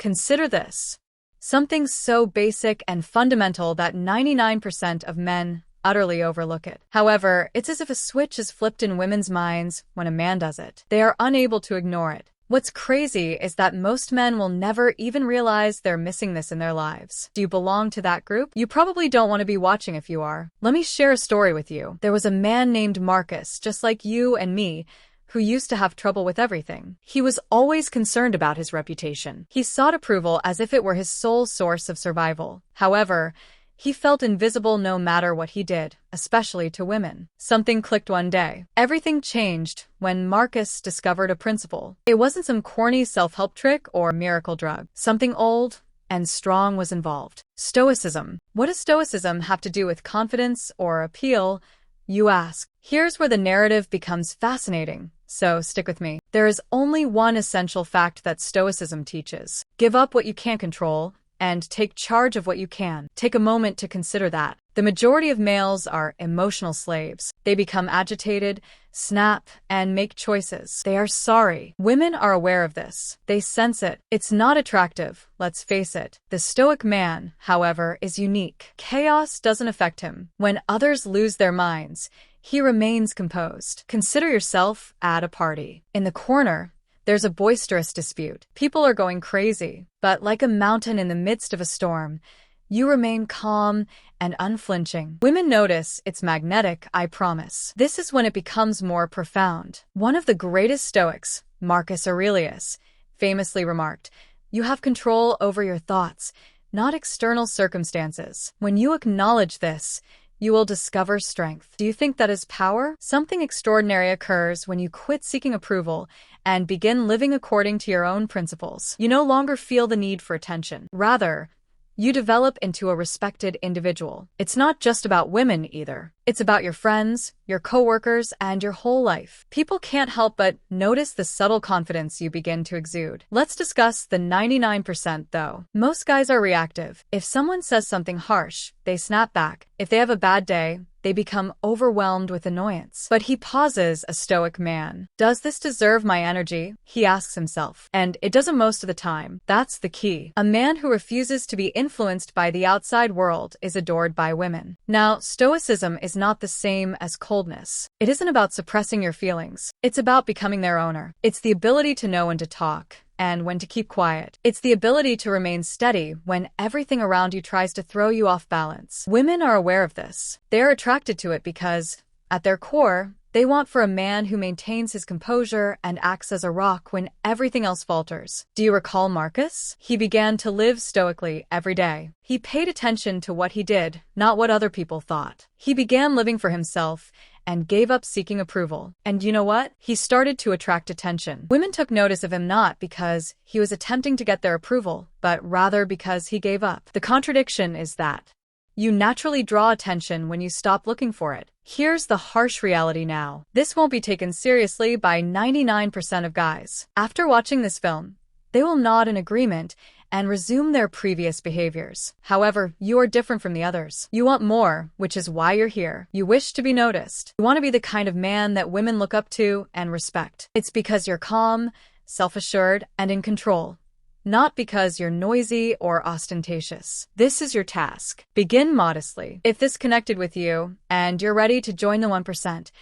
Consider this. Something so basic and fundamental that 99% of men utterly overlook it. However, it's as if a switch is flipped in women's minds when a man does it. They are unable to ignore it. What's crazy is that most men will never even realize they're missing this in their lives. Do you belong to that group? You probably don't want to be watching if you are. Let me share a story with you. There was a man named Marcus, just like you and me, who used to have trouble with everything. He was always concerned about his reputation. He sought approval as if it were his sole source of survival. However, he felt invisible no matter what he did, especially to women. Something clicked one day. Everything changed when Marcus discovered a principle. It wasn't some corny self-help trick or miracle drug. Something old and strong was involved. Stoicism. What does Stoicism have to do with confidence or appeal, you ask? Here's where the narrative becomes fascinating, so stick with me. There is only one essential fact that Stoicism teaches. Give up what you can't control and take charge of what you can. Take a moment to consider that. The majority of males are emotional slaves. They become agitated, snap, and make choices. They are sorry. Women are aware of this. They sense it. It's not attractive, let's face it. The Stoic man, however, is unique. Chaos doesn't affect him. When others lose their minds, he remains composed. Consider yourself at a party. In the corner, there's a boisterous dispute. People are going crazy, but like a mountain in the midst of a storm, you remain calm and unflinching. Women notice. It's magnetic, I promise. This is when it becomes more profound. One of the greatest Stoics, Marcus Aurelius, famously remarked, "You have control over your thoughts, not external circumstances." When you acknowledge this, you will discover strength. Do you think that is power? Something extraordinary occurs when you quit seeking approval and begin living according to your own principles. You no longer feel the need for attention. Rather, you develop into a respected individual. It's not just about women either. It's about your friends, your coworkers, and your whole life. People can't help but notice the subtle confidence you begin to exude. Let's discuss the 99% though. Most guys are reactive. If someone says something harsh, they snap back. If they have a bad day, they become overwhelmed with annoyance. But he pauses. A Stoic man. Does this deserve my energy? He asks himself. And it doesn't most of the time. That's the key. A man who refuses to be influenced by the outside world is adored by women. Now, Stoicism is not the same as coldness. It isn't about suppressing your feelings. It's about becoming their owner. It's the ability to know when to talk and when to keep quiet. It's the ability to remain steady when everything around you tries to throw you off balance. Women are aware of this. They're attracted to it because, at their core, they want for a man who maintains his composure and acts as a rock when everything else falters. Do you recall Marcus? He began to live stoically every day. He paid attention to what he did, not what other people thought. He began living for himself and gave up seeking approval. And you know what? He started to attract attention. Women took notice of him not because he was attempting to get their approval, but rather because he gave up. The contradiction is that you naturally draw attention when you stop looking for it. Here's the harsh reality now. This won't be taken seriously by 99% of guys. After watching this film, they will nod in agreement and resume their previous behaviors. However, you are different from the others. You want more, which is why you're here. You wish to be noticed. You want to be the kind of man that women look up to and respect. It's because you're calm, self-assured, and in control. Not because you're noisy or ostentatious. This is your task. Begin modestly. If this connected with you and you're ready to join the 1%,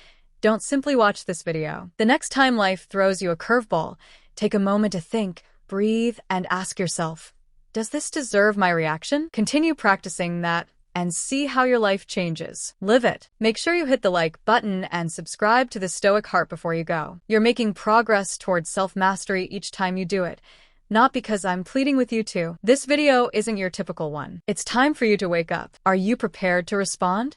don't simply watch this video. The next time life throws you a curveball, take a moment to think, breathe, and ask yourself, does this deserve my reaction? Continue practicing that and see how your life changes. Live it. Make sure you hit the like button and subscribe to the Stoic Heart before you go. You're making progress towards self-mastery each time you do it. Not because I'm pleading with you to. This video isn't your typical one. It's time for you to wake up. Are you prepared to respond?